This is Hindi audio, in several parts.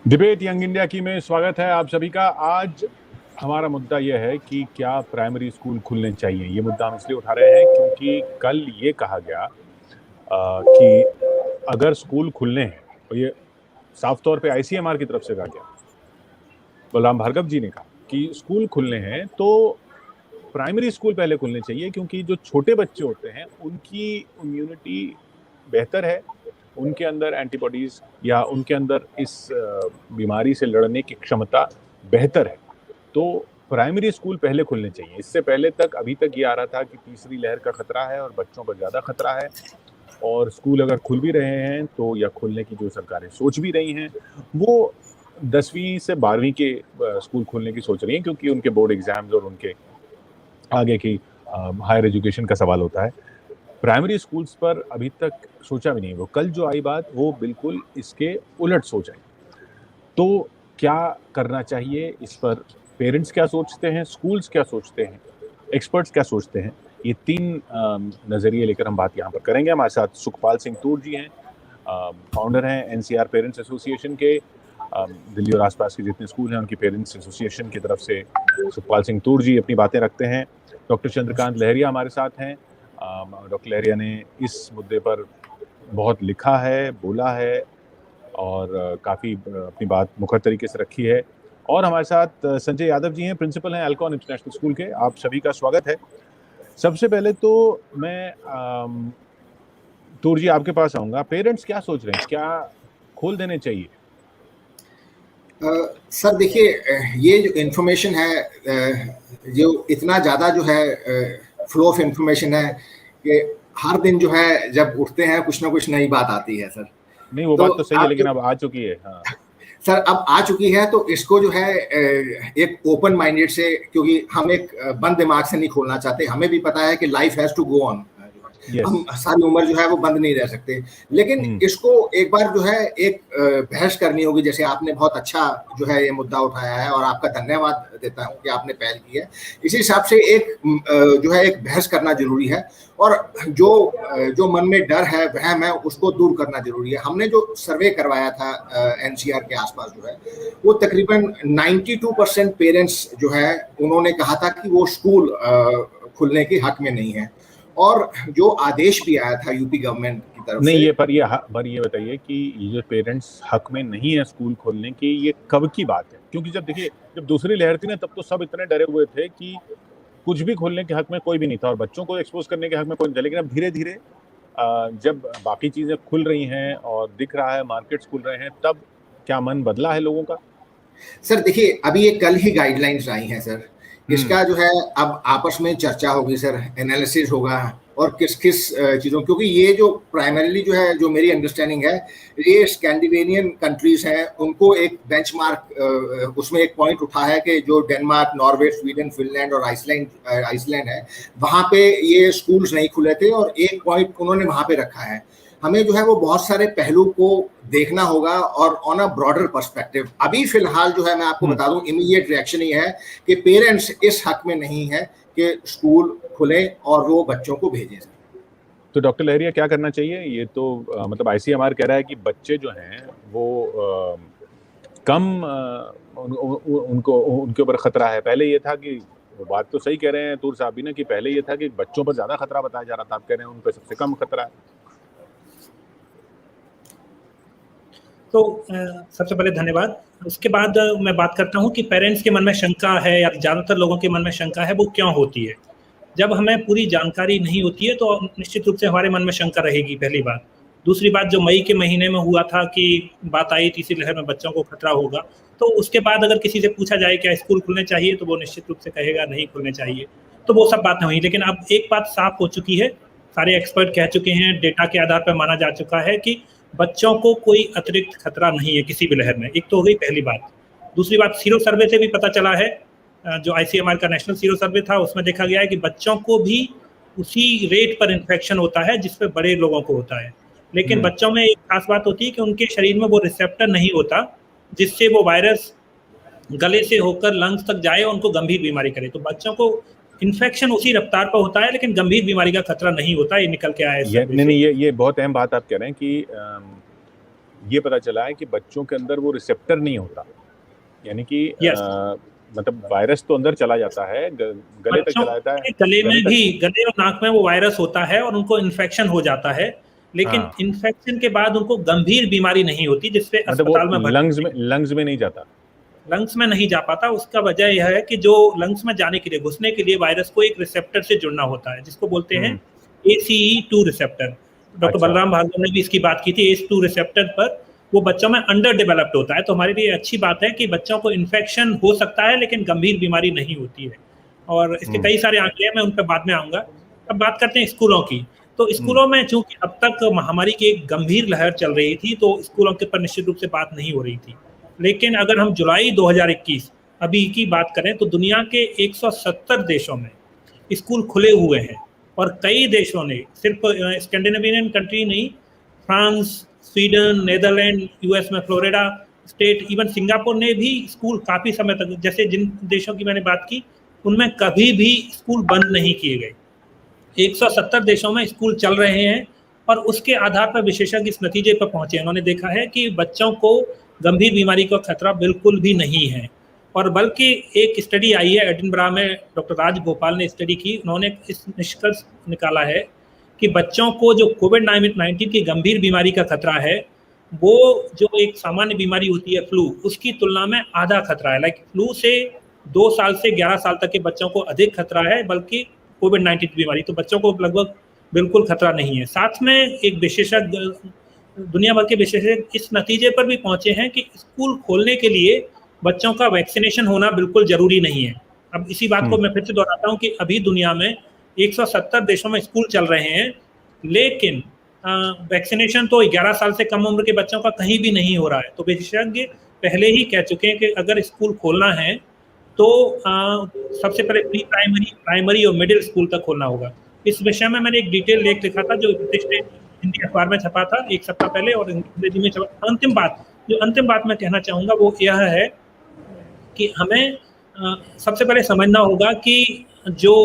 डिबेट यंग इंडिया की में स्वागत है आप सभी का। आज हमारा मुद्दा यह है कि क्या प्राइमरी स्कूल खुलने चाहिए। ये मुद्दा हम इसलिए उठा रहे हैं क्योंकि कल ये कहा गया कि अगर स्कूल खुलने हैं, तो ये साफ तौर पे आईसीएमआर की तरफ से कहा गया, बलराम भार्गव जी ने कहा कि स्कूल खुलने हैं तो प्राइमरी स्कूल पहले खुलने चाहिए, क्योंकि जो छोटे बच्चे होते हैं उनकी इम्यूनिटी बेहतर है, उनके अंदर एंटीबॉडीज या उनके अंदर इस बीमारी से लड़ने की क्षमता बेहतर है। तो प्राइमरी स्कूल पहले खुलने चाहिए। इससे पहले तक अभी तक ये आ रहा था कि तीसरी लहर का खतरा है और बच्चों पर ज़्यादा खतरा है, और स्कूल अगर खुल भी रहे हैं तो या खुलने की जो सरकारें सोच भी रही हैं वो 10वीं से 12वीं के स्कूल खोलने की सोच रही हैं, क्योंकि उनके बोर्ड एग्जाम्स और उनके आगे की हायर एजुकेशन का सवाल होता है। प्राइमरी स्कूल्स पर अभी तक सोचा भी नहीं। वो कल जो आई बात वो बिल्कुल इसके उलट सोच आई। तो क्या करना चाहिए, इस पर पेरेंट्स क्या सोचते हैं, स्कूल्स क्या सोचते हैं, एक्सपर्ट्स क्या सोचते हैं, ये तीन नज़रिए लेकर हम बात यहाँ पर करेंगे। हमारे साथ सुखपाल सिंह तूर जी हैं, फाउंडर हैं एनसीआर पेरेंट्स एसोसिएशन के। दिल्ली और आसपास के जितने स्कूल हैं उनकी पेरेंट्स एसोसिएशन की तरफ से सुखपाल सिंह तूर जी अपनी बातें रखते हैं। डॉक्टर चंद्रकांत लहरिया हमारे साथ हैं। डॉक्टर लहरिया ने इस मुद्दे पर बहुत लिखा है, बोला है और काफ़ी अपनी बात मुखर तरीके से रखी है। और हमारे साथ संजय यादव जी हैं, प्रिंसिपल हैं एल्कॉन इंटरनेशनल स्कूल के। आप सभी का स्वागत है। सबसे पहले तो मैं तूर जी आपके पास आऊँगा। पेरेंट्स क्या सोच रहे हैं, क्या खोल देने चाहिए? सर देखिए, ये जो इन्फॉर्मेशन है, जो इतना ज़्यादा जो है फ्लो ऑफ इन्फॉर्मेशन है कि हर दिन जो है जब उठते हैं कुछ ना कुछ नई बात आती है सर। नहीं, वो तो बात तो सही है, लेकिन अब आ चुकी है। हाँ सर, अब आ चुकी है तो इसको जो है एक ओपन माइंडेड से, क्योंकि हम एक बंद दिमाग से नहीं खोलना चाहते। हमें भी पता है कि life has to go on. हम सारी उम्र जो है वो बंद नहीं रह सकते, लेकिन इसको एक बार जो है एक बहस करनी होगी। जैसे आपने बहुत अच्छा जो है ये मुद्दा उठाया है और आपका धन्यवाद देता हूं कि आपने पहल की है। इसी हिसाब से एक जो है एक बहस करना जरूरी है, और जो मन में डर है वहम है उसको दूर करना जरूरी है। हमने जो सर्वे करवाया था एनसीआर के आसपास जो है, वो तकरीबन 92% पेरेंट्स जो है उन्होंने कहा था कि वो स्कूल खुलने के हक में नहीं है। और जो आदेश भी आया था यूपी गवर्नमेंट की तरफ नहीं, से, ये बताइए कि ये जो पेरेंट्स हक में नहीं है स्कूल खोलने की, ये कब की बात है? क्योंकि जब देखिए, जब दूसरी लहर थी ना, तब तो सब इतने डरे हुए थे कि कुछ भी खोलने के हक में कोई भी नहीं था और बच्चों को एक्सपोज करने के हक में कोई नहीं था। लेकिन अब धीरे धीरे जब बाकी चीजें खुल रही हैं और दिख रहा है मार्केट्स खुल रहे हैं, तब क्या मन बदला है लोगों का? सर देखिए, अभी ये कल ही गाइडलाइंस आई हैं सर। इसका जो है अब आपस में चर्चा होगी सर, एनालिसिस होगा और किस किस चीज़ों, क्योंकि ये जो प्राइमरीली जो है, जो मेरी अंडरस्टैंडिंग है, ये स्कैंडिनेवियन कंट्रीज हैं, उनको एक बेंचमार्क उसमें एक पॉइंट उठा है कि जो डेनमार्क, नॉर्वे, स्वीडन, फिनलैंड और आइसलैंड है, वहाँ पे ये स्कूल्स नहीं खुले थे और एक पॉइंट उन्होंने वहाँ पे रखा है। हमें जो है वो बहुत सारे पहलू को देखना होगा और ऑन अ ब्रॉडर पर्सपेक्टिव। अभी फिलहाल जो है मैं आपको बता दूं, इमीडिएट रिएक्शन ये है कि पेरेंट्स इस हक में नहीं है कि स्कूल खुले और वो बच्चों को भेजें। तो डॉक्टर लहरिया क्या करना चाहिए? ये तो मतलब आईसीएमआर कह रहा है कि बच्चे जो हैं वो कम उनको उनके ऊपर खतरा है। पहले ये था कि, वो बात तो सही कह रहे हैं तूर साहब भी ना, कि पहले ये था कि बच्चों पर ज्यादा खतरा बताया जा रहा था। आप कह रहे हैं उन पर सबसे कम खतरा है। तो सबसे पहले धन्यवाद। उसके बाद मैं बात करता हूं कि पेरेंट्स के मन में शंका है या ज़्यादातर लोगों के मन में शंका है, वो क्यों होती है। जब हमें पूरी जानकारी नहीं होती है तो निश्चित रूप से हमारे मन में शंका रहेगी, पहली बात। दूसरी बात, जो मई के महीने में हुआ था कि बात आई तीसरी लहर में बच्चों को खतरा होगा, तो उसके बाद अगर किसी से पूछा जाए क्या स्कूल खुलने चाहिए, तो वो निश्चित रूप से कहेगा नहीं खुलने चाहिए। तो वो सब बातें हुई, लेकिन अब एक बात साफ हो चुकी है, सारे एक्सपर्ट कह चुके हैं, डेटा के आधार पर माना जा चुका है कि बच्चों को कोई अतिरिक्त खतरा नहीं है किसी भी लहर में। एक तो हो गई पहली बात। दूसरी बात, सीरो सर्वे से भी पता चला है, जो आईसीएमआर का नेशनल सीरो सर्वे था उसमें देखा गया है कि बच्चों को भी उसी रेट पर इन्फेक्शन होता है जिस पे बड़े लोगों को होता है। लेकिन बच्चों में एक खास बात होती है कि उनके शरीर में वो रिसेप्टर नहीं होता जिससे वो वायरस गले से होकर लंग्स तक जाए और उनको गंभीर बीमारी करे। तो बच्चों को इन्फेक्शन उसी रफ्तार पर होता है, लेकिन गंभीर बीमारी का खतरा नहीं होता। ये निकल के आया है। नहीं, ये बहुत अहम बात आप कह रहे हैं कि ये पता चला है कि बच्चों के अंदर वो रिसेप्टर नहीं होता, यानी कि मतलब वायरस तो अंदर चला जाता है, गले तक चला जाता है, गले में भी, गले और नाक में वो वायरस होता है और उनको इन्फेक्शन हो जाता है, लेकिन इन्फेक्शन के बाद उनको गंभीर बीमारी नहीं होती जिससे अस्पताल में लंग्स में नहीं जाता, लंग्स में नहीं जा पाता। उसका वजह यह है कि जो लंग्स में जाने के लिए, घुसने के लिए वायरस को एक रिसेप्टर से जुड़ना होता है जिसको बोलते हैं ACE2 receptor. Doctor Balram Bhargava ने भी इसकी बात की थी। ACE2 रिसेप्टर पर वो बच्चों में अंडर डेवलप्ड होता है, तो हमारे लिए अच्छी बात है कि बच्चों को इन्फेक्शन हो सकता है लेकिन गंभीर बीमारी नहीं होती है। और इसके कई सारे आंकड़े हैं, मैं उन पर बाद में आऊंगा। अब बात करते हैं स्कूलों की। तो स्कूलों में चूंकि अब तक महामारी की एक गंभीर लहर चल रही थी, तो स्कूलों के पर निश्चित रूप से बात नहीं हो रही थी। लेकिन अगर हम जुलाई 2021 अभी की बात करें तो दुनिया के 170 देशों में स्कूल खुले हुए हैं और कई देशों ने, सिर्फ स्कैंडिनेवियन कंट्री नहीं, फ्रांस, स्वीडन, नेदरलैंड, US में फ्लोरिडा स्टेट, इवन सिंगापुर ने भी स्कूल काफ़ी समय तक, जैसे जिन देशों की मैंने बात की उनमें कभी भी स्कूल बंद नहीं किए गए। 170 देशों में स्कूल चल रहे हैं और उसके आधार पर विशेषज्ञ इस नतीजे पर पहुंचे। उन्होंने देखा है कि बच्चों को गंभीर बीमारी का खतरा बिल्कुल भी नहीं है। और बल्कि एक स्टडी आई है एडिनबरा में, डॉक्टर राज गोपाल ने स्टडी की, उन्होंने इस निष्कर्ष निकाला है कि बच्चों को जो कोविड-19 की गंभीर बीमारी का खतरा है वो जो एक सामान्य बीमारी होती है फ्लू, उसकी तुलना में आधा खतरा है। लाइक फ्लू से 2 साल से 11 साल तक के बच्चों को अधिक खतरा है, बल्कि कोविड-19 बीमारी तो बच्चों को लगभग बिल्कुल खतरा नहीं है। साथ में एक विशेषज्ञ, दुनिया भर के विशेषज्ञ इस नतीजे पर भी पहुंचे हैं कि स्कूल खोलने के लिए बच्चों का वैक्सीनेशन होना बिल्कुल जरूरी नहीं है। अब इसी बात को मैं फिर से दोहराता हूं कि अभी दुनिया में 170 देशों में स्कूल चल रहे हैं, लेकिन वैक्सीनेशन तो 11 साल से कम उम्र के बच्चों का कहीं भी नहीं हो रहा है। तो विशेषज्ञ पहले ही कह चुके हैं कि अगर स्कूल खोलना है तो सबसे पहले प्री प्राइमरी, प्राइमरी और मिडिल स्कूल तक खोलना होगा। इस विषय में मैंने एक डिटेल लेख लिखा था जो प्रतिष्ठित हिंदी अखबार में छपा था 1 सप्ताह पहले और अंग्रेजी में छपा। अंतिम बात मैं कहना चाहूँगा वो यह है कि हमें सबसे पहले समझना होगा कि जो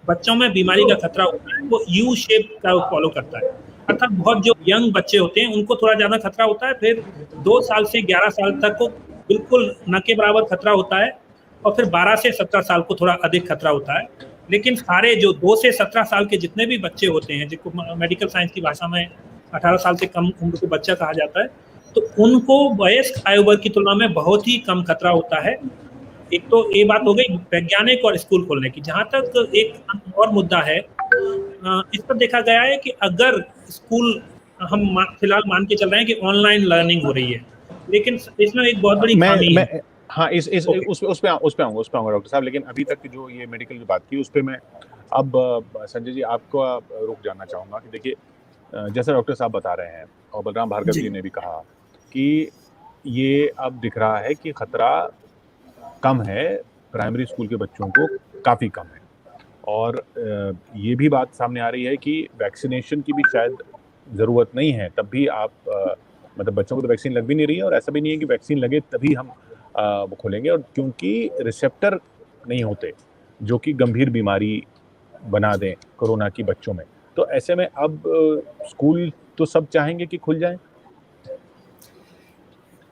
बच्चों में बीमारी का खतरा होता है वो यू शेप का फॉलो करता है। अर्थात बहुत जो यंग बच्चे होते हैं उनको थोड़ा ज़्यादा खतरा होता है, फिर 2 साल से 11 साल तक को बिल्कुल न के बराबर खतरा होता है, और फिर 12 से 17 साल को थोड़ा अधिक खतरा होता है। लेकिन सारे जो 2 से 17 साल के जितने भी बच्चे होते हैं, जिनको मेडिकल साइंस की भाषा में 18 साल से कम उम्र को बच्चा कहा जाता है, तो उनको वयस्क आयु वर्ग की तुलना में बहुत ही कम खतरा होता है। एक तो ये बात हो गई वैज्ञानिक और स्कूल खोलने की। जहाँ तक एक और मुद्दा है, इस पर देखा गया है कि अगर स्कूल, हम फिलहाल मान के चल रहे हैं कि ऑनलाइन लर्निंग हो रही है, लेकिन इसमें एक बहुत बड़ी खामी है। हाँ, उस पे आऊंगा डॉक्टर साहब, लेकिन अभी तक जो ये मेडिकल की बात की उस पे मैं अब संजय जी आपको रुक जाना चाहूँगा कि देखिए, जैसा डॉक्टर साहब बता रहे हैं और बलराम भार्गव जी ने भी कहा कि ये अब दिख रहा है कि खतरा कम है, प्राइमरी स्कूल के बच्चों को काफ़ी कम है, और ये भी बात सामने आ रही है कि वैक्सीनेशन की भी शायद ज़रूरत नहीं है, तब भी आप मतलब बच्चों को तो वैक्सीन लग भी नहीं रही है, और ऐसा भी नहीं है कि वैक्सीन लगे तभी हम वो खोलेंगे, और क्योंकि रिसेप्टर नहीं होते जो कि गंभीर बीमारी बना दें कोरोना की बच्चों में, तो ऐसे में अब स्कूल तो सब चाहेंगे कि खुल जाएं।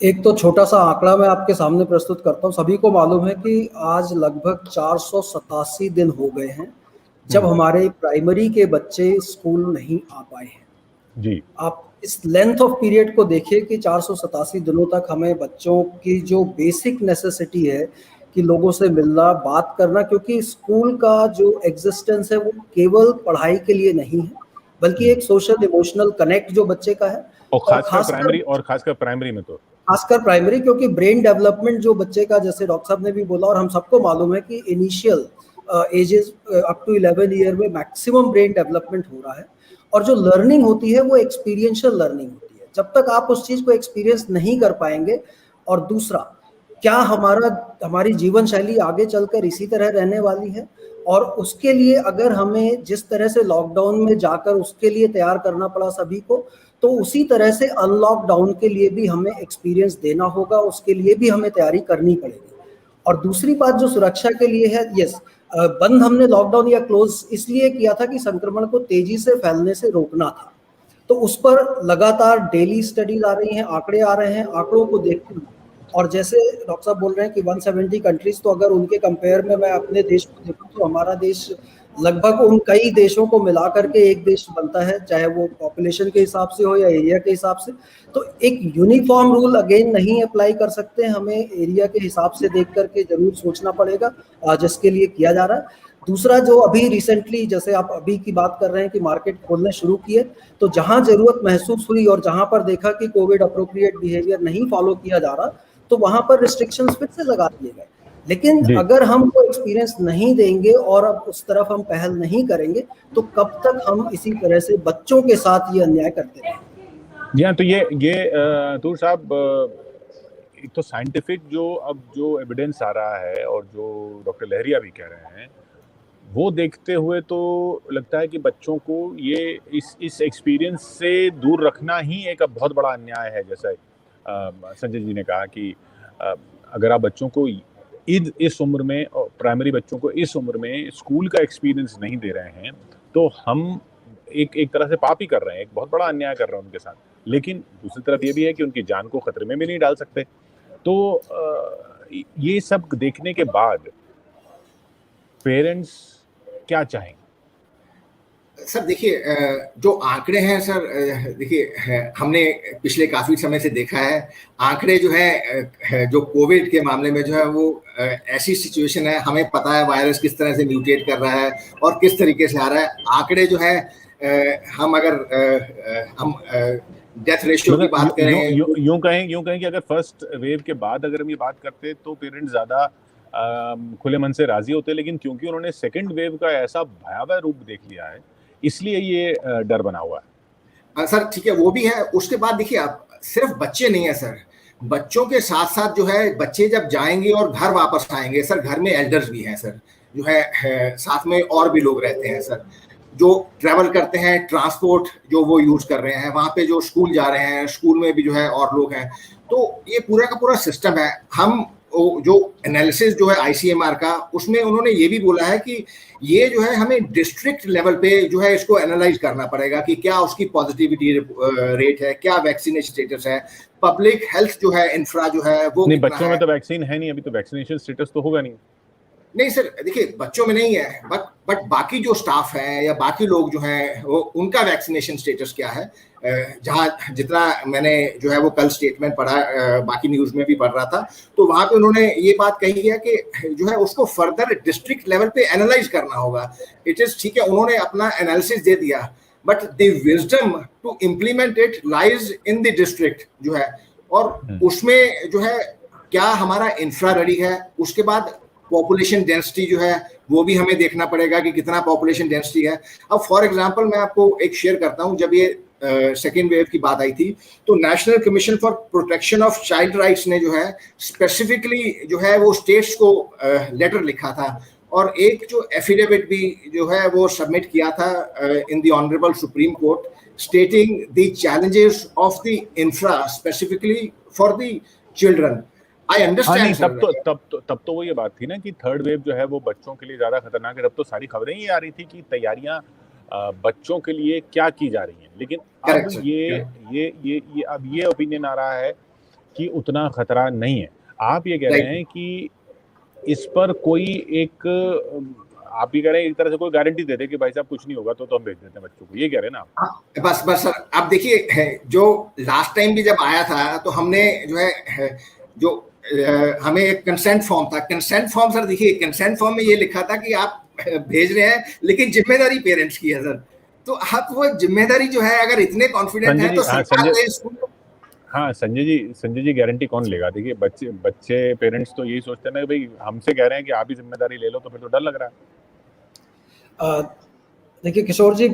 एक तो छोटा सा आंकड़ा मैं आपके सामने प्रस्तुत करता हूँ। सभी को मालूम है कि आज लगभग 487 दिन हो गए हैं जब हमारे प्राइमरी के बच्चे स्कूल नहीं आ पाए हैं जी। आप इस लेंथ ऑफ पीरियड को देखिए कि 487 दिनों तक हमें बच्चों की जो बेसिक नेसेसिटी है कि लोगों से मिलना, बात करना, क्योंकि स्कूल का जो एग्जिस्टेंस है वो केवल पढ़ाई के लिए नहीं है बल्कि एक सोशल इमोशनल कनेक्ट जो बच्चे का है, और खासकर प्राइमरी में तो खासकर प्राइमरी, क्योंकि ब्रेन डेवलपमेंट जो बच्चे का, जैसे डॉक्टर साहब ने भी बोला और हम सबको मालूम है कि initial ages up to 11 year में मैक्सिमम ब्रेन डेवलपमेंट हो रहा है, और जो लर्निंग होती है वो एक्सपीरियंशियल लर्निंग होती है। जब तक आप उस चीज़ को एक्सपीरियंस नहीं कर पाएंगे, और दूसरा क्या हमारी जीवन शैली आगे चलकर इसी तरह रहने वाली है, और उसके लिए अगर हमें जिस तरह से लॉकडाउन में जाकर उसके लिए तैयार करना पड़ा सभी को, तो उसी तरह से अनलॉकडाउन के लिए भी हमें एक्सपीरियंस देना होगा, उसके लिए भी हमें तैयारी करनी पड़ेगी। और दूसरी बात जो सुरक्षा के लिए है, यस, बंद हमने लॉकडाउन या क्लोज इसलिए किया था कि संक्रमण को तेजी से फैलने से रोकना था, तो उस पर लगातार डेली स्टडीज आ रही हैं, आंकड़े आ रहे हैं, आंकड़ों को देखते हुए, और जैसे डॉक्टर साहब बोल रहे हैं कि 170 कंट्रीज, तो अगर उनके कंपेयर में मैं अपने देश को देखूं तो हमारा देश लगभग उन कई देशों को मिला करके एक देश बनता है, चाहे वो पॉपुलेशन के हिसाब से हो या एरिया के हिसाब से। तो एक यूनिफॉर्म रूल अगेन नहीं अप्लाई कर सकते, हमें एरिया के हिसाब से देख करके जरूर सोचना पड़ेगा, जिसके लिए किया जा रहा है। दूसरा, जो अभी रिसेंटली, जैसे आप अभी की बात कर रहे हैं कि मार्केट खोलने शुरू किए, तो जहां जरूरत महसूस हुई और जहां पर देखा कि कोविड अप्रोप्रिएट बिहेवियर नहीं फॉलो किया जा रहा, तो वहां पर रिस्ट्रिक्शंस फिर से लगा दिए गए। लेकिन अगर हम वो एक्सपीरियंस नहीं देंगे और अब उस तरफ हम पहल नहीं करेंगे, तो कब तक हम इसी तरह से बच्चों के साथ ये अन्याय करते रहेंगे? जी हाँ, तो ये तूर साहब, एक तो साइंटिफिक जो एविडेंस आ रहा है और जो डॉक्टर लहरिया भी कह रहे हैं, वो देखते हुए तो लगता है कि बच्चों को ये इस एक्सपीरियंस से दूर रखना ही एक बहुत बड़ा अन्याय है। जैसा संजय जी ने कहा कि अगर आप बच्चों को इस उम्र में, प्राइमरी बच्चों को इस उम्र में स्कूल का एक्सपीरियंस नहीं दे रहे हैं, तो हम एक तरह से पाप ही कर रहे हैं, एक बहुत बड़ा अन्याय कर रहे हैं उनके साथ। लेकिन दूसरी तरफ ये भी है कि उनकी जान को खतरे में भी नहीं डाल सकते। तो ये सब देखने के बाद पेरेंट्स क्या चाहेंगे? सर देखिए, जो आंकड़े हैं सर, देखिए हमने पिछले काफी समय से देखा है, आंकड़े जो है जो कोविड के मामले में जो है वो ऐसी सिचुएशन है, हमें पता है वायरस किस तरह से म्यूटेट कर रहा है और किस तरीके से आ रहा है। आंकड़े जो है, हम अगर हम डेथ रेशियो की बात करें, यूं कहें कि अगर फर्स्ट वेव के बाद अगर हम ये बात करते तो पेरेंट्स ज्यादा खुले मन से राजी होते, लेकिन क्योंकि उन्होंने सेकंड वेव का ऐसा भयावह रूप देख लिया है, इसलिए ये डर बना हुआ है। सर ठीक है, वो भी है। उसके बाद देखिए, आप सिर्फ बच्चे नहीं है सर, बच्चों के साथ साथ जो है बच्चे जब जाएंगे और घर वापस आएंगे सर, घर में एल्डर्स भी हैं सर, जो है साथ में और भी लोग रहते हैं सर, जो ट्रैवल करते हैं, ट्रांसपोर्ट जो वो यूज कर रहे हैं, वहाँ पे जो स्कूल जा रहे हैं, स्कूल में भी जो है और लोग हैं। तो ये पूरा का पूरा सिस्टम है। हम जो एनालिसिस जो है ICMR का, उसमें उन्होंने ये भी बोला है कि ये जो है हमें डिस्ट्रिक्ट लेवल पे जो है इसको एनालाइज करना पड़ेगा कि क्या उसकी पॉजिटिविटी रेट है, क्या वैक्सीनेशन स्टेटस है, पब्लिक हेल्थ जो है, इंफ्रा जो है वो नहीं, बच्चों में तो वैक्सीन है नहीं अभी, तो वैक्सीनेशन स्टेटस तो होगा नहीं सर। देखिए बच्चों में नहीं है, बट बाकी जो स्टाफ है या बाकी लोग जो हैं वो, उनका वैक्सीनेशन स्टेटस क्या है। जहाँ जितना मैंने जो है वो कल स्टेटमेंट पढ़ा, बाकी न्यूज में भी पढ़ रहा था, तो वहां पे उन्होंने ये बात कही है कि जो है उसको फर्दर डिस्ट्रिक्ट लेवल पे एनालाइज करना होगा। इट इज ठीक है, उन्होंने अपना एनालिसिस दे दिया, but the wisdom to implement it lies in the district जो है, और उसमें जो है क्या हमारा इंफ्रा रेडी है। उसके बाद पॉपुलेशन डेंसिटी जो है वो भी हमें देखना पड़ेगा कि कितना पॉपुलेशन डेंसिटी है। अब फॉर एग्जांपल मैं आपको एक शेयर करता हूं, जब ये सेकेंड वेव की बात आई थी, तो national commission for protection of child rights ने जो है स्पेसिफिकली जो है वो स्टेट्स को लेटर लिखा था, और एक जो एफिडेविट भी जो है वो सबमिट किया था in the honourable supreme court, stating the challenges of the infra specifically for the children. I understand, तब तो वो ये बात थी ना कि थर्ड वेव जो है वो बच्चों के लिए ज्यादा खतरनाक है। तब तो सारी खबरें ही आ रही थी कि तैयारियां बच्चों के लिए क्या की जा रही हैं, लेकिन अब ये ओपिनियन आ रहा है कि उतना खतरा नहीं है। आप ये कह रहे हैं कि इस पर कोई एक, आप ये कह रहे हैं एक तरह से कोई गारंटी दे दे कि भाई साहब कुछ नहीं होगा तो हम भेज देते हैं बच्चों को, ये कह रहे हैं ना आप? बस सर, आप देखिए जो लास्ट टाइम भी जब आया था तो हमने जो है जो हमें एक कंसेंट फॉर्म था, कंसेंट फॉर्म सर देखिए, कंसेंट फॉर्म में ये लिखा था कि आप भेज रहे हैं लेकिन जिम्मेदारी पेरेंट्स की है सर। तो आप वो जिम्मेदारी जो है, अगर इतने कॉन्फिडेंट है तो संजय जी गारंटी कौन लेगा? देखिए बच्चे पेरेंट्स तो यही सोचते हैं ना कि भाई हमसे कह रहे हैं कि आप ही जिम्मेदारी ले लो, तो फिर तो डर लग रहा है। देखिए किशोर जी,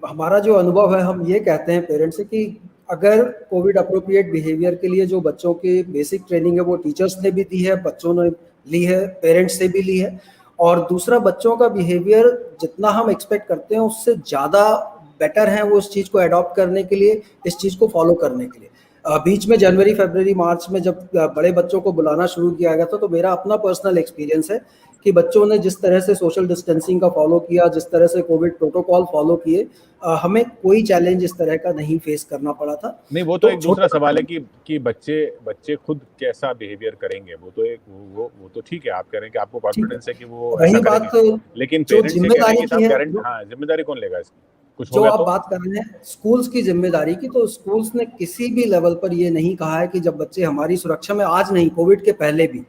हमारा जो अनुभव है, हम ये कहते हैं पेरेंट्स से कि अगर कोविड अप्रोप्रिएट बिहेवियर के लिए जो बच्चों की बेसिक ट्रेनिंग है वो टीचर्स ने भी दी है, बच्चों ने ली है, पेरेंट्स से भी ली है, और दूसरा बच्चों का बिहेवियर जितना हम एक्सपेक्ट करते हैं उससे ज़्यादा बेटर है वो इस चीज़ को अडॉप्ट करने के लिए, इस चीज़ को फॉलो करने के लिए। बीच में जनवरी, फरवरी, मार्च में जब बड़े बच्चों को बुलाना शुरू किया गया था, तो मेरा अपना पर्सनल एक्सपीरियंस है कि बच्चों ने जिस तरह से सोशल डिस्टेंसिंग का फॉलो किया, जिस तरह से कोविड प्रोटोकॉल फॉलो किए, हमें कोई चैलेंज इस तरह का नहीं फेस करना पड़ा था। नहीं, वो तो एक दूसरा सवाल है कि बच्चे खुद कैसा बिहेवियर करेंगे, वो तो एक वो तो ठीक है, आप कह रहे हैं कि आपको कॉन्फिडेंस है कि वो ऐसा रही बात करेंगे, लेकिन जो पेरेंट्स ये कह रहे हैं कि जिम्मेदारी की साहब है, गारंटी, हाँ, जिम्मेदारी कौन लेगा इसकी? कुछ हो जो गया आप तो? बात कर रहे हैं स्कूल्स की जिम्मेदारी की, तो स्कूल्स ने किसी भी लेवल पर ये नहीं कहा है कि जब बच्चे हमारी सुरक्षा में, आज नहीं, कोविड के पहले भी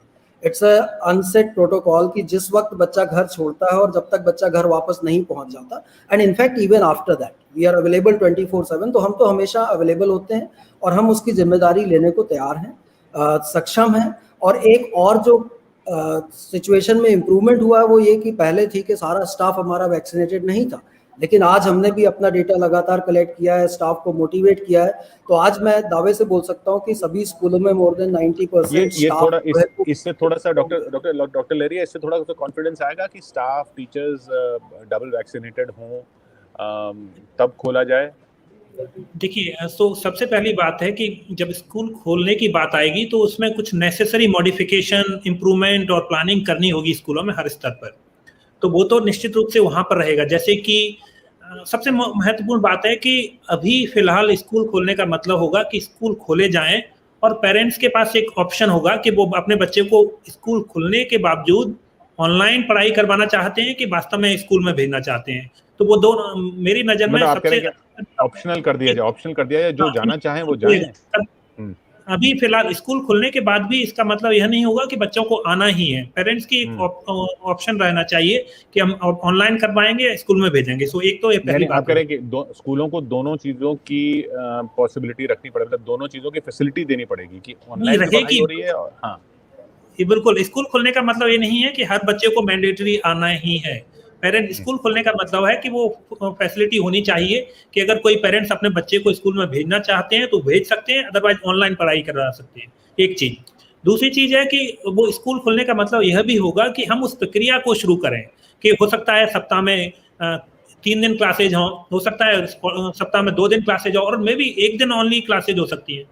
इट्स अ अनसेट प्रोटोकॉल कि जिस वक्त बच्चा घर छोड़ता है और जब तक बच्चा घर वापस नहीं पहुंच जाता, and in fact even after that we are available 24/7, तो हम तो हमेशा अवेलेबल होते हैं और हम उसकी जिम्मेदारी लेने को तैयार हैं, सक्षम हैं। और एक और जो सिचुएशन में इम्प्रूवमेंट हुआ है वो ये कि पहले थी कि सारा स्टाफ हमारा वैक्सीनेटेड नहीं था, लेकिन आज हमने भी अपना डेटा लगातार कलेक्ट किया है, स्टाफ को मोटिवेट किया है, तो आज मैं दावे से बोल सकता हूं कि सभी स्कूलों में मोर देन 90% ये थोड़ा स्टाफ इससे थोड़ा सा डॉक्टर लेरिया, इससे थोड़ा सा कॉन्फिडेंस आएगा कि स्टाफ टीचर्स डबल वैक्सीनेटेड हों, तब खोला जाए। देखिए, तो सबसे पहली बात है कि जब स्कूल खोलने की बात आएगी तो उसमें कुछ नेसेसरी मॉडिफिकेशन, इम्प्रूवमेंट और प्लानिंग करनी होगी स्कूलों में हर स्तर पर, तो वो तो निश्चित रूप से वहाँ पर रहेगा। जैसे कि सबसे महत्वपूर्ण बात है कि अभी फिलहाल स्कूल खोलने का मतलब होगा कि स्कूल खोले जाएं और पेरेंट्स के पास एक ऑप्शन होगा कि वो अपने बच्चे को स्कूल खुलने के बावजूद ऑनलाइन पढ़ाई करवाना चाहते हैं कि वास्तव में स्कूल में भेजना चाहते हैं। तो वो दोनों मेरी नज़र में मतलब आप कह सबसे रहे हैं कि ऑप्शनल कर दिया जाए, जो जाना चाहें वो जाएं। अभी फिलहाल स्कूल खुलने के बाद भी इसका मतलब यह नहीं होगा कि बच्चों को आना ही है, पेरेंट्स की ऑप्शन रहना चाहिए कि हम ऑनलाइन करवाएंगे, स्कूल में भेजेंगे। सो एक तो ये पहली बात। आप कह रहे हैं कि स्कूलों को दोनों चीजों की पॉसिबिलिटी रखनी पड़ेगी, मतलब दोनों चीजों की फैसिलिटी देनी पड़ेगी कि ऑनलाइन पढ़ाई हो रही है। और हाँ, ये बिल्कुल, स्कूल खुलने का मतलब ये नहीं है कि हर बच्चे को मैंडेटरी आना ही है। पेरेंट स्कूल खुलने का मतलब है कि वो फैसिलिटी होनी चाहिए कि अगर कोई पेरेंट्स अपने बच्चे को स्कूल में भेजना चाहते हैं तो भेज सकते हैं, अदरवाइज ऑनलाइन पढ़ाई करा सकते हैं। एक चीज। दूसरी चीज है कि वो स्कूल खुलने का मतलब यह भी होगा कि हम उस प्रक्रिया को शुरू करें कि हो सकता है सप्ताह में 3 दिन क्लासेज हो सकता है सप्ताह में 2 दिन क्लासेज हो, और मे भी 1 दिन ओनली क्लासेज हो सकती है।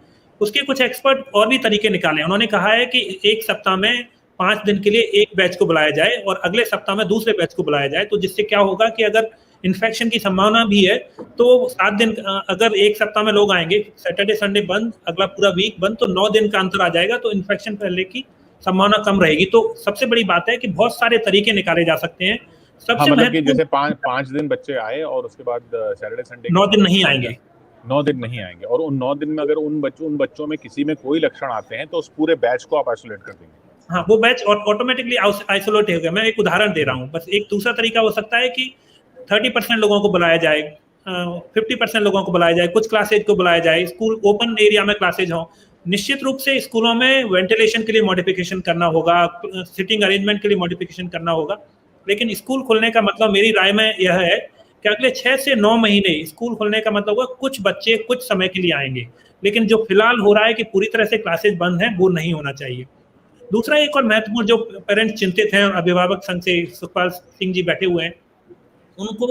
उसके कुछ एक्सपर्ट और भी तरीके निकाले। उन्होंने कहा है कि एक सप्ताह में 5 दिन के लिए एक बैच को बुलाया जाए और अगले सप्ताह में दूसरे बैच को बुलाया जाए, तो जिससे क्या होगा कि अगर इन्फेक्शन की संभावना भी है तो 7 दिन, अगर एक सप्ताह में लोग आएंगे, सैटरडे संडे बंद, अगला पूरा वीक बंद, तो 9 दिन का अंतर आ जाएगा, तो इन्फेक्शन फैलने की संभावना कम रहेगी। तो सबसे बड़ी बात है कि बहुत सारे तरीके निकाले जा सकते हैं। सबसे मतलब कि जैसे 5 दिन बच्चे आए और उसके बाद सैटरडे संडे 9 दिन नहीं आएंगे, 9 दिन नहीं आएंगे, और उन 9 दिन में अगर उन बच्चों में किसी में कोई लक्षण आते हैं तो उस पूरे बैच को आप आइसोलेट कर देंगे। हाँ, वो बैच ऑटोमेटिकली आइसोलेट हो गया। मैं एक उदाहरण दे रहा हूँ बस। एक दूसरा तरीका हो सकता है कि 30% लोगों को बुलाया जाए, 50% लोगों को बुलाया जाए, कुछ क्लासेज को बुलाया जाए, स्कूल ओपन एरिया में क्लासेज हो। निश्चित रूप से स्कूलों में वेंटिलेशन के लिए मॉडिफिकेशन करना होगा, सिटिंग अरेंजमेंट के लिए मॉडिफिकेशन करना होगा, लेकिन स्कूल खुलने का मतलब मेरी राय में यह है कि अगले 6 से 9 महीने स्कूल खुलने का मतलब होगा कुछ बच्चे कुछ समय के लिए आएंगे, लेकिन जो फिलहाल हो रहा है कि पूरी तरह से क्लासेज बंद है, वो नहीं होना चाहिए। दूसरा एक और महत्वपूर्ण, जो पेरेंट्स चिंतित हैं, अभिभावक संघ से सुखपाल सिंह जी बैठे हुए हैं, उनको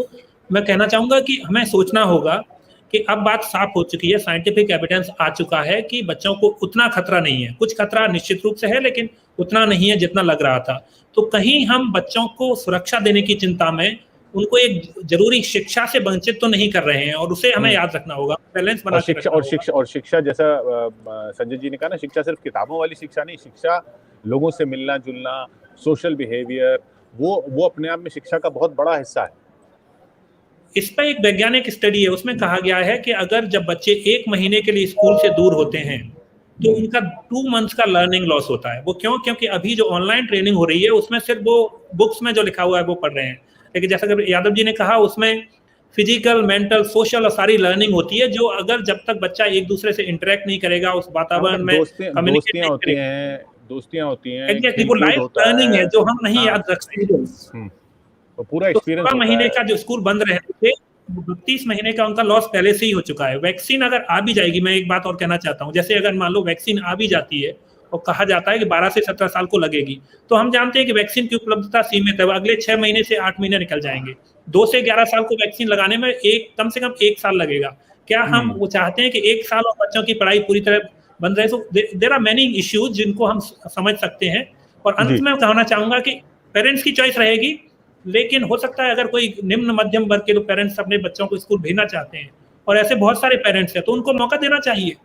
मैं कहना चाहूंगा कि हमें सोचना होगा कि अब बात साफ हो चुकी है, साइंटिफिक एविडेंस आ चुका है कि बच्चों को उतना खतरा नहीं है। कुछ खतरा निश्चित रूप से है, लेकिन उतना नहीं है जितना लग रहा था। तो कहीं हम बच्चों को सुरक्षा देने की चिंता में उनको एक जरूरी शिक्षा से वंचित तो नहीं कर रहे हैं, और उसे हमें याद रखना होगा, बैलेंस बना के रखना होगा। और शिक्षा जैसा संजय जी ने कहा ना, शिक्षा सिर्फ किताबों वाली शिक्षा नहीं, शिक्षा लोगों से मिलना जुलना, सोशल बिहेवियर, वो अपने आप में शिक्षा का बहुत बड़ा हिस्सा है। इस पर एक वैज्ञानिक स्टडी है, उसमें कहा गया है कि अगर जब बच्चे 1 महीने के लिए स्कूल से दूर होते हैं तो उनका 2 मंथ्स का लर्निंग लॉस होता है। वो क्यों? क्योंकि अभी जो ऑनलाइन ट्रेनिंग हो रही है उसमें सिर्फ वो बुक्स में जो लिखा हुआ है वो पढ़ रहे हैं, लेकिन जैसा कि यादव जी ने कहा उसमें फिजिकल, मेंटल, सोशल और सारी लर्निंग होती है, जो अगर जब तक बच्चा एक दूसरे से इंटरेक्ट नहीं करेगा, उस वातावरण में दोस्तियां होती हैं, एग्जैक्टली, वो लाइफ लर्निंग है जो हम नहीं याद रख सकते। तो पूरा एक्सपीरियंस 16 महीने का जो स्कूल बंद रहे थे, 32 महीने का उनका लॉस पहले से ही हो चुका है। वैक्सीन अगर आ भी जाएगी, मैं एक बात और कहना चाहता हूँ, जैसे अगर मान लो वैक्सीन आ भी जाती है और कहा जाता है कि 12 से 17 साल को लगेगी, तो हम जानते हैं कि वैक्सीन की उपलब्धता सीमित है, अगले 6 महीने से 8 महीने निकल जाएंगे। 2 से 11 साल को वैक्सीन लगाने में कम से कम 1 साल लगेगा। क्या हम वो चाहते हैं कि 1 साल और बच्चों की पढ़ाई पूरी तरह बंद रहे? तो देयर आर मेनी इश्यूज जिनको हम समझ सकते हैं। और अंत में कहना चाहूंगा कि पेरेंट्स की चॉइस रहेगी, लेकिन हो सकता है अगर कोई निम्न मध्यम वर्ग के लोग पेरेंट्स अपने बच्चों को स्कूल भेजना चाहते हैं, और ऐसे बहुत सारे पेरेंट्स हैं, तो उनको मौका देना चाहिए।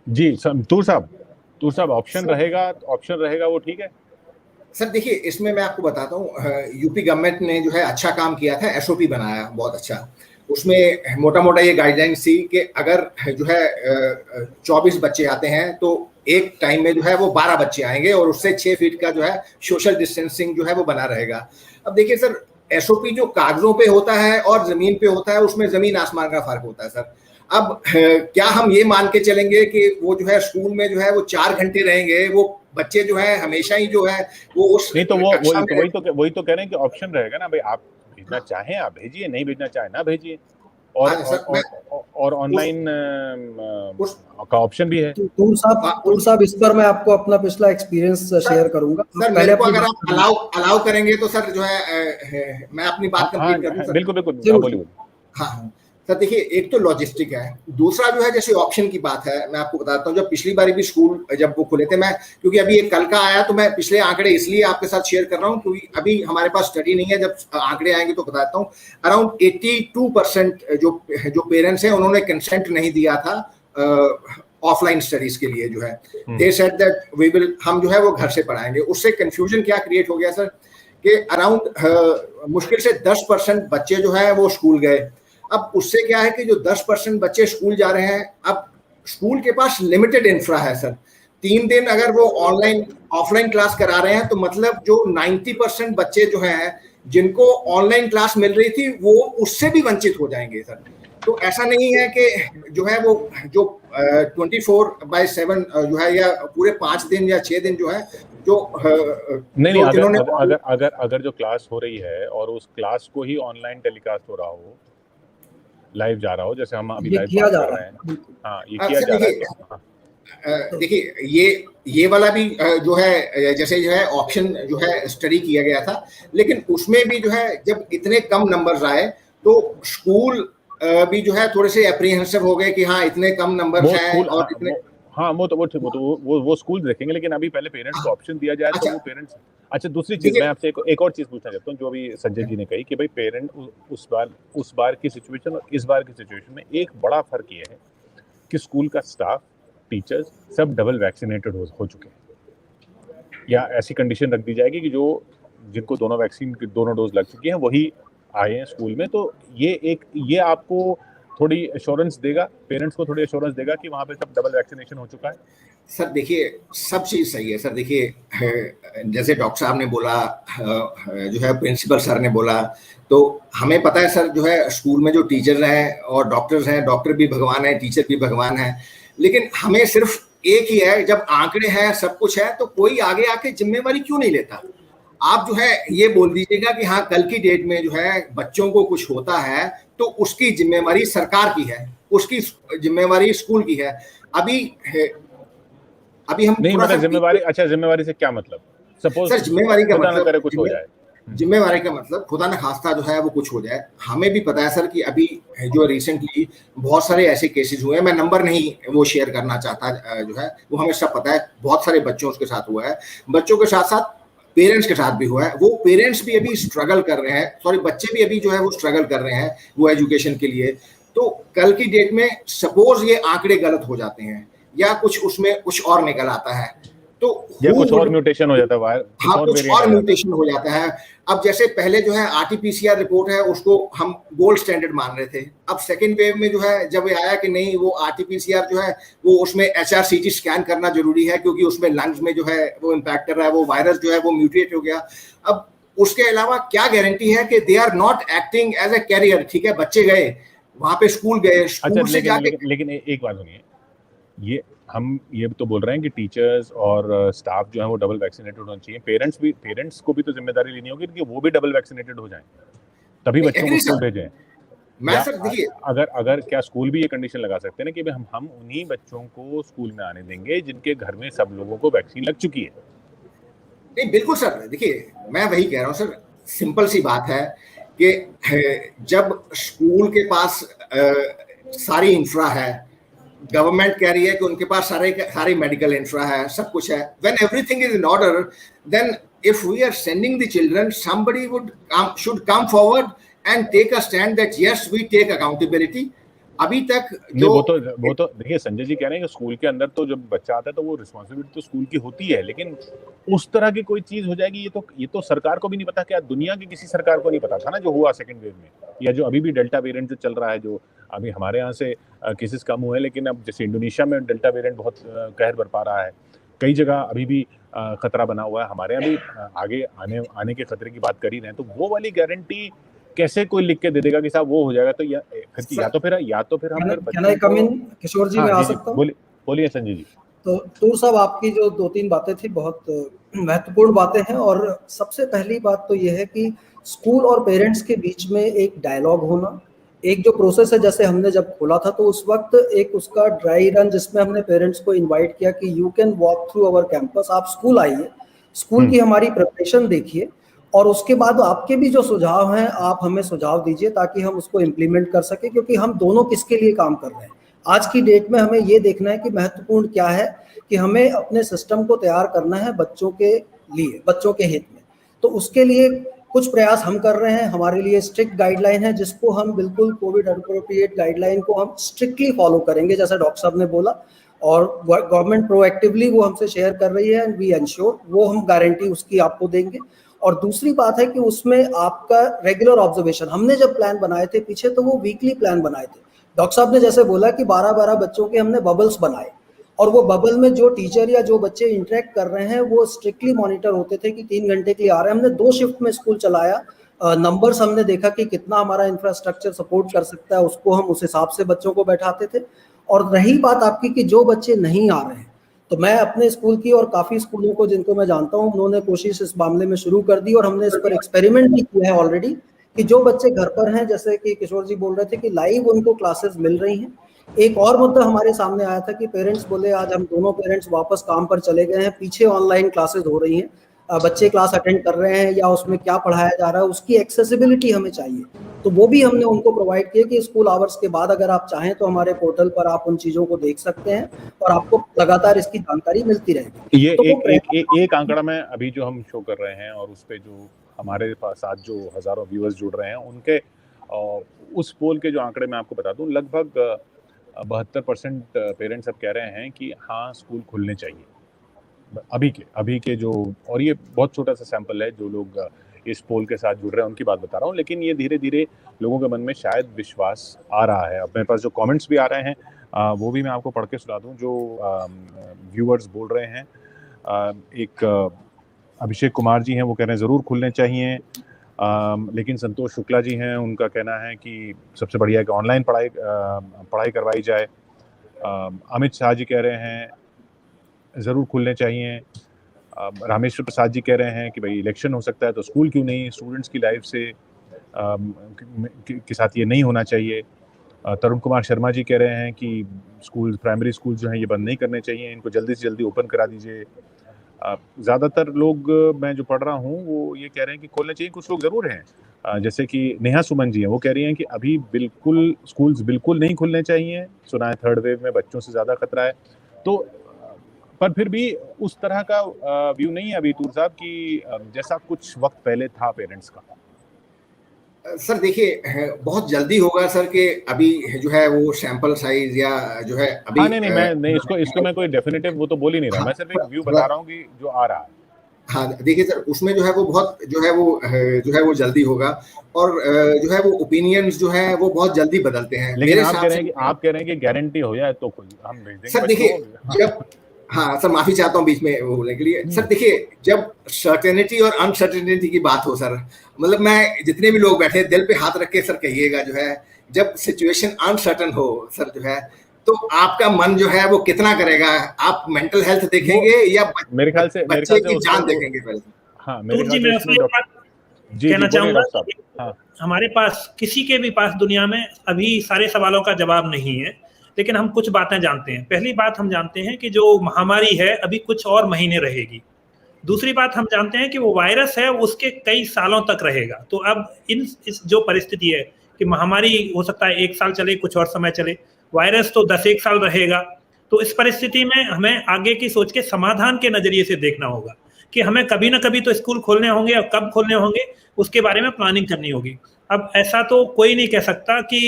जी तूर साहब ऑप्शन रहेगा वो ठीक है सर। देखिए, इसमें मैं आपको बताता हूँ, यूपी गवर्नमेंट ने जो है अच्छा काम किया था, एसओपी बनाया बहुत अच्छा। उसमें मोटा मोटा ये गाइडलाइंस थी कि अगर जो है 24 बच्चे आते हैं तो एक टाइम में जो है वो 12 बच्चे आएंगे और उससे 6 फीट का जो है सोशल डिस्टेंसिंग जो है वो बना रहेगा। अब देखिए सर, एसओपी जो कागजों पे होता है और जमीन पे होता है, उसमें जमीन आसमान का फर्क होता है सर। अब क्या हम ये मान के चलेंगे कि वो जो है स्कूल में जो है वो 4 घंटे रहेंगे, वो बच्चे जो है हमेशा ही जो है वो उस नहीं तो वही तो कह रहे हैं कि ऑप्शन रहेगा ना भाई, आप भेजना चाहें आप भेजिए, नहीं भेजना चाहें ना भेजिए, और ऑनलाइन का ऑप्शन भी है। तूर साहब इस पर मैं आपको अपना पिछला एक्सपीरियंस शेयर करूंगा सर। मेरे को अगर आप अलाउ करेंगे तो सर जो है मैं अपनी बात कंप्लीट करूं सर। बिल्कुल बोलिए। हाँ सर, देखिए, एक तो लॉजिस्टिक है, दूसरा जो है जैसे ऑप्शन की बात है, मैं आपको बताता हूँ। जब पिछली बार भी स्कूल जब वो खुले थे, मैं क्योंकि अभी एक कल का आया तो मैं पिछले आंकड़े इसलिए आपके साथ शेयर कर रहा हूँ क्योंकि अभी हमारे पास स्टडी नहीं है, जब आंकड़े आएंगे तो बताता हूँ। अराउंड 82% जो पेरेंट्स हैं उन्होंने कंसेंट नहीं दिया था ऑफलाइन स्टडीज के लिए। जो है they said that we will, हम जो है वो घर से पढ़ाएंगे। उससे कंफ्यूजन क्या क्रिएट हो गया सर कि अराउंड मुश्किल से 10% बच्चे जो है वो स्कूल गए। अब उससे क्या है कि जो 10% बच्चे स्कूल जा रहे हैं, अब स्कूल के पास लिमिटेड इंफ्रा है सर। 3 दिन अगर वो ऑफलाइन क्लास करा रहे हैं तो मतलब जो 90% बच्चे जो हैं जिनको ऑनलाइन क्लास मिल रही थी वो उससे भी वंचित हो जाएंगे सर। तो ऐसा नहीं है कि जो है वो जो 24/7 जो है या पूरे 5 दिन या 6 दिन जो है जो नहीं अगर जो क्लास हो रही है और उस क्लास को ही ऑनलाइन टेलीकास्ट हो रहा हो, लाइव जा रहा हो, जैसे हम अभी लाइव बात कर रहे हैं। हाँ, ये किया जा रहा है। देखिए, ये वाला भी जो है जैसे जो है ऑप्शन जो है स्टडी किया गया था, लेकिन उसमें भी जो है जब इतने कम नंबर्स आए तो स्कूल भी जो है थोड़े से एप्रीहेंसिव हो गए कि हाँ इतने कम नंबर्स हैं और इतने। हाँ वो स्कूल देखेंगे, लेकिन अभी पहले पेरेंट्स को ऑप्शन दिया जाए तो वो पेरेंट्स। अच्छा, दूसरी चीज मैं आपसे एक और चीज पूछना चाहता हूँ, जो अभी संजय जी ने कही कि भाई पेरेंट उस बार की सिचुएशन और इस बार की सिचुएशन में एक बड़ा फर्क ये है कि स्कूल का स्टाफ, टीचर्स सब डबल वैक्सीनेटेड हो चुके हैं, या ऐसी कंडीशन रख दी जाएगी कि जिनको दोनों वैक्सीन की दोनों डोज लग चुकी हैं वही आए हैं स्कूल में। तो ये आपको थोड़ी एश्योरेंस देगा, पेरेंट्स को थोड़ी एश्योरेंस देगा कि वहाँ पे सब डबल वैक्सीनेशन हो चुका है। सर देखिए, सब चीज़ सही है सर। देखिए, जैसे डॉक्टर साहब ने बोला, जो है प्रिंसिपल सर ने बोला, तो हमें पता है सर जो है स्कूल में जो टीचर हैं और डॉक्टर्स हैं, डॉक्टर भी भगवान है, टीचर भी भगवान है, लेकिन हमें सिर्फ एक ही है, जब आंकड़े हैं सब कुछ है तो कोई आगे आके जिम्मेवारी क्यों नहीं लेता। आप जो है ये बोल दीजिएगा कि हाँ कल की डेट में जो है बच्चों को कुछ होता है तो उसकी जिम्मेवारी सरकार की है, उसकी जिम्मेवारी स्कूल की है। अभी हम नहीं मतलब जिम्मेवारी से क्या मतलब? सपोज सर जिम्मेवारी का मतलब कुछ हो जाए, जिम्मेवारी का मतलब खुदा न खास्ता जो है वो कुछ हो जाए। हमें भी पता है सर कि अभी जो रिसेंटली बहुत सारे ऐसे केसेस हुए हैं, मैं नंबर नहीं वो शेयर करना चाहता, जो है वो हमें सब पता है, बहुत सारे बच्चों के साथ हुआ है, बच्चों के साथ साथ पेरेंट्स के साथ भी हुआ है। वो पेरेंट्स भी अभी स्ट्रगल कर रहे हैं, सॉरी बच्चे भी अभी जो है वो स्ट्रगल कर रहे हैं वो एजुकेशन के लिए। तो कल की डेट में सपोज ये आंकड़े गलत हो जाते हैं या कुछ उसमें कुछ और निकल आता है तो या कुछ और म्यूटेशन हो जाता है, हाँ कुछ और म्यूटेशन हो जाता है। अब जैसे पहले जो है आरटीपीसीआर रिपोर्ट है उसको हम गोल्ड स्टैंडर्ड मान रहे थे, अब सेकेंड वेव में जो है जब आया कि नहीं वो आरटीपीसीआर जो है वो उसमें एचआरसीटी स्कैन करना जरूरी है क्योंकि उसमें लंग्स में जो है वो इम्पैक्ट कर रहा है, वो वायरस जो है वो म्यूटेट हो गया। अब उसके अलावा क्या गारंटी है कि they are not acting as a carrier. ठीक है, बच्चे गए वहां पे, स्कूल गए, स्कूल से जाके, लेकिन एक बात सुनिए, ये हम ये तो बोल रहे हैं कि टीचर्स और स्टाफ जो है वो डबल वैक्सीनेटेड होना चाहिए, पेरेंट्स को भी तो जिम्मेदारी लेनी होगी कि वो भी डबल वैक्सीनेटेड हो जाएं, तभी बच्चों को स्कूल भेजें। मैं सर देखिए, अगर क्या स्कूल भी ये कंडीशन लगा सकते हैं ना कि हम उन्हीं बच्चों को स्कूल में आने देंगे जिनके घर में सब लोगों को वैक्सीन लग चुकी है। नहीं बिल्कुल सर, देखिए मैं वही कह रहा हूँ सर, सिंपल सी बात है कि जब स्कूल के पास सारी इंफ्रा है, गवर्नमेंट कह रही है कि उनके पास सारी मेडिकल इंफ्रा है, सब कुछ है, when everything is in order then if we are sending the children, somebody should come forward and take a stand that yes, we take accountability. अभी तक जो वो तो देखिए संजय जी कह रहे हैं कि स्कूल के अंदर तो जब बच्चा आता है तो वो रिस्पॉन्सिबिलिटी तो स्कूल की होती है, लेकिन उस तरह की कोई चीज हो जाएगी ये तो सरकार को भी नहीं पता, क्या दुनिया की किसी सरकार को नहीं पता था ना जो हुआ सेकंड वेव में, या जो अभी भी डेल्टा वेरिएंट जो चल रहा है, जो अभी हमारे यहाँ से केसेस कम हुए हैं, लेकिन अब जैसे इंडोनेशिया में डेल्टा वेरिएंट बहुत कहर बरपा रहा है, कई जगह अभी भी खतरा बना हुआ है, हमारे यहाँ भी आगे आने के खतरे की बात कर ही रहे हैं, तो वो वाली गारंटी कैसे कोई लिख के दे देगा कि साहब वो हो जाएगा, तो या तो फिर हम किशोर जी मैं आ सकता हूं? बोलिए संजय जी। तो टूर साहब आपकी जो 2-3 बातें थी बहुत महत्वपूर्ण बातें हैं, और सबसे पहली बात तो ये है कि स्कूल और पेरेंट्स के बीच में एक डायलॉग होना, एक जो प्रोसेस है, जैसे हमने जब खोला था तो उस वक्त एक उसका ड्राई रन जिसमें हमने पेरेंट्स को इनवाइट किया कि you can walk through our campus, आप स्कूल आइए, स्कूल की हमारी प्रिपरेशन देखिए, और उसके बाद आपके भी जो सुझाव हैं आप हमें सुझाव दीजिए ताकि हम उसको इम्प्लीमेंट कर सके, क्योंकि हम दोनों किसके लिए काम कर रहे हैं आज की डेट में, हमें ये देखना है कि महत्वपूर्ण क्या है कि हमें अपने सिस्टम को तैयार करना है बच्चों के लिए, बच्चों के हित में। तो उसके लिए कुछ प्रयास हम कर रहे हैं, हमारे लिए स्ट्रिक्ट गाइडलाइन है जिसको हम बिल्कुल कोविड अप्रोप्रिएट गाइडलाइन को हम स्ट्रिक्टली फॉलो करेंगे जैसा डॉक्टर साहब ने बोला, और गवर्नमेंट प्रोएक्टिवली वो हमसे शेयर कर रही है, एंड वी एंश्योर, वो हम गारंटी उसकी आपको देंगे। और दूसरी बात है कि उसमें आपका रेगुलर ऑब्जर्वेशन, हमने जब प्लान बनाए थे पीछे तो वो वीकली प्लान बनाए थे, डॉक्टर साहब ने जैसे बोला कि 12-12 बच्चों के हमने बबल्स बनाए, और वो बबल में जो टीचर या जो बच्चे इंटरेक्ट कर रहे हैं वो स्ट्रिक्टली मॉनिटर होते थे कि 3 घंटे के लिए आ रहे हैं। हमने 2 शिफ्ट में स्कूल चलाया, नंबर्स हमने देखा कि कितना हमारा इंफ्रास्ट्रक्चर सपोर्ट कर सकता है, उसको हम उस हिसाब से बच्चों को बैठाते थे। और रही बात आपकी कि जो बच्चे नहीं आ रहे हैं, तो मैं अपने स्कूल की और काफ़ी स्कूलों को जिनको मैं जानता हूँ उन्होंने कोशिश इस मामले में शुरू कर दी, और हमने इस पर एक्सपेरिमेंट भी किया है ऑलरेडी, कि जो बच्चे घर पर हैं, जैसे कि किशोर जी बोल रहे थे कि लाइव उनको क्लासेस मिल रही हैं। एक और मुद्दा हमारे सामने आया था कि पेरेंट्स बोले आज हम दोनों पेरेंट्स वापस काम पर चले गए हैं, पीछे ऑनलाइन क्लासेस हो रही हैं, बच्चे क्लास अटेंड कर रहे हैं या उसमें क्या पढ़ाया जा रहा है उसकी एक्सेसिबिलिटी हमें चाहिए, तो वो भी हमने उनको प्रोवाइड किया कि स्कूल आवर्स के बाद अगर आप चाहें तो हमारे पोर्टल पर आप उन चीज़ों को देख सकते हैं और आपको लगातार इसकी जानकारी मिलती रहेगी। ये तो एक आंकड़ा में अभी जो हम शो कर रहे हैं और उस पे जो हमारे साथ जो हजारों व्यूअर्स जुड़ रहे हैं उनके उस पोल के जो आंकड़े मैं आपको बता दूं, लगभग 72% पेरेंट्स अब कह रहे हैं कि हाँ स्कूल खुलने चाहिए अभी के जो, और ये बहुत छोटा सा सैंपल है जो लोग इस पोल के साथ जुड़ रहे हैं उनकी बात बता रहा हूँ, लेकिन ये धीरे धीरे लोगों के मन में शायद विश्वास आ रहा है। अब मेरे पास जो कमेंट्स भी आ रहे हैं वो भी मैं आपको पढ़ के सुना दूँ जो व्यूअर्स बोल रहे हैं। एक अभिषेक कुमार जी हैं, वो कह रहे हैं ज़रूर खुलने चाहिए, लेकिन संतोष शुक्ला जी हैं, उनका कहना है कि सबसे बढ़िया है कि ऑनलाइन पढ़ाई करवाई जाए। अमित शाह जी कह रहे हैं ज़रूर खुलने चाहिए। रामेश्वर प्रसाद जी कह रहे हैं कि भाई इलेक्शन हो सकता है तो स्कूल क्यों नहीं, स्टूडेंट्स की लाइफ से के साथ ये नहीं होना चाहिए। तरुण कुमार शर्मा जी कह रहे हैं कि स्कूल, प्राइमरी स्कूल जो हैं ये बंद नहीं करने चाहिए, इनको जल्दी से जल्दी ओपन करा दीजिए। ज़्यादातर लोग मैं जो पढ़ रहा हूँ वो ये कह रहे हैं कि खोलने चाहिए। कुछ लोग ज़रूर हैं, जैसे कि नेहा सुमन जी हैं, वो कह रही हैं कि अभी बिल्कुल स्कूल्स बिल्कुल नहीं खुलने चाहिए, सुना है थर्ड वेव में बच्चों से ज़्यादा खतरा है। तो पर फिर भी उस तरह का व्यू नहीं है अभी टूर साहब की जैसा कुछ वक्त पहले था पेरेंट्स का। सर देखिए बहुत जल्दी होगा सर कि अभी जो है वो सैंपल साइज या जो है अभी नहीं इसको मैं कोई डेफिनेटिव वो तो बोल ही नहीं रहा, मैं सिर्फ एक व्यू बता रहा हूँ कि जो आ रहा है। हाँ देखिए सर, उसमें जो है वो बहुत जो है वो जल्दी होगा, और जो है वो ओपिनियंस जो है वो बहुत जल्दी बदलते हैं। लेकिन आप कह रहे हैं कि गारंटी हो जाए तो हम भेज देंगे सर। देखिए जब, हाँ सर माफी चाहता हूँ बीच में वो बोलने के लिए। सर देखिए जब सर्टेनिटी और अनसर्टेनिटी की बात हो सर, मतलब मैं जितने भी लोग बैठे दिल पे हाथ रख के सर कहिएगा, जो है जब सिचुएशन अनसर्टन हो सर जो है तो आपका मन जो है वो कितना करेगा, आप मेंटल हेल्थ देखेंगे या मेरे ख्याल से बच्चे की जान देखेंगे पहले। हाँ मेरे ख्याल से कहना चाहूंगा, हमारे पास किसी के भी पास दुनिया में अभी सारे सवालों का जवाब नहीं है, लेकिन हम कुछ बातें जानते हैं। पहली बात हम जानते हैं कि जो महामारी है अभी कुछ और महीने रहेगी। दूसरी बात हम जानते हैं कि वो वायरस है उसके कई सालों तक रहेगा। तो अब इस जो परिस्थिति है कि महामारी हो सकता है 1 साल चले, कुछ और समय चले, वायरस तो 10-1 साल रहेगा। तो इस परिस्थिति में हमें आगे की सोच के समाधान के नजरिए से देखना होगा कि हमें कभी ना कभी तो स्कूल खोलने होंगे और कब खोलने होंगे उसके बारे में प्लानिंग करनी होगी। अब ऐसा तो कोई नहीं कह सकता कि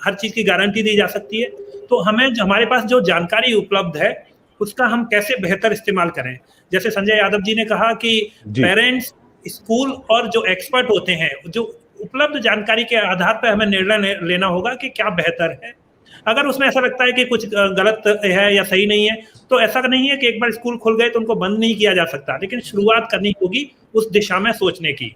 हर चीज़ की गारंटी दी जा सकती है, तो हमें हमारे पास जो जानकारी उपलब्ध है उसका हम कैसे बेहतर इस्तेमाल करें। जैसे संजय यादव जी ने कहा कि पेरेंट्स, स्कूल और जो एक्सपर्ट होते हैं, जो उपलब्ध जानकारी के आधार पर हमें निर्णय लेना होगा कि क्या बेहतर है। अगर उसमें ऐसा लगता है कि कुछ गलत है या सही नहीं है, तो ऐसा नहीं है कि एक बार स्कूल खुल गए तो उनको बंद नहीं किया जा सकता, लेकिन शुरुआत करनी होगी उस दिशा में सोचने की।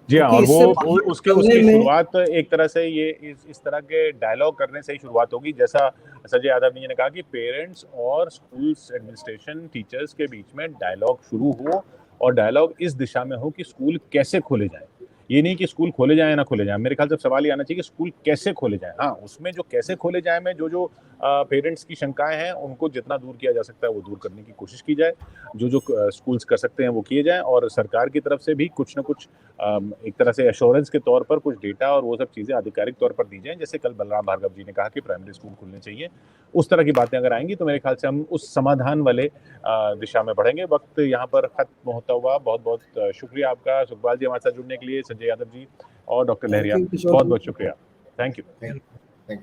जी हाँ, और वो उसकी शुरुआत एक तरह से ये इस तरह के डायलॉग करने से ही शुरुआत होगी, जैसा संजय यादव जी ने कहा कि पेरेंट्स और स्कूल्स एडमिनिस्ट्रेशन, टीचर्स के बीच में डायलॉग शुरू हो और डायलॉग इस दिशा में हो कि स्कूल कैसे खोले जाएं। ये नहीं कि स्कूल खोले जाएं ना खोले जाएं, मेरे ख्याल से सवाल ये आना चाहिए कि स्कूल कैसे खोले जाएं। हाँ, उसमें जो कैसे खोले जाएं में जो पेरेंट्स की शंकाएं हैं उनको जितना दूर किया जा सकता है वो दूर करने की कोशिश की जाए, जो स्कूल्स कर सकते हैं वो किए जाएं, और सरकार की तरफ से भी कुछ ना कुछ एक तरह से एश्योरेंस के तौर पर कुछ डेटा और वो सब चीज़ें आधिकारिक तौर पर दी जाएं। जैसे कल बलराम भार्गव जी ने कहा कि प्राइमरी स्कूल खुलने चाहिए, उस तरह की बातें अगर आएंगी तो मेरे ख्याल से हम उस समाधान वाले दिशा में बढ़ेंगे। वक्त यहाँ पर खत्म होता हुआ, बहुत बहुत शुक्रिया आपका सुखपाल जी हमारे साथ जुड़ने के लिए, संजय यादव जी और डॉक्टर लहरिया, बहुत बहुत शुक्रिया। Thank you.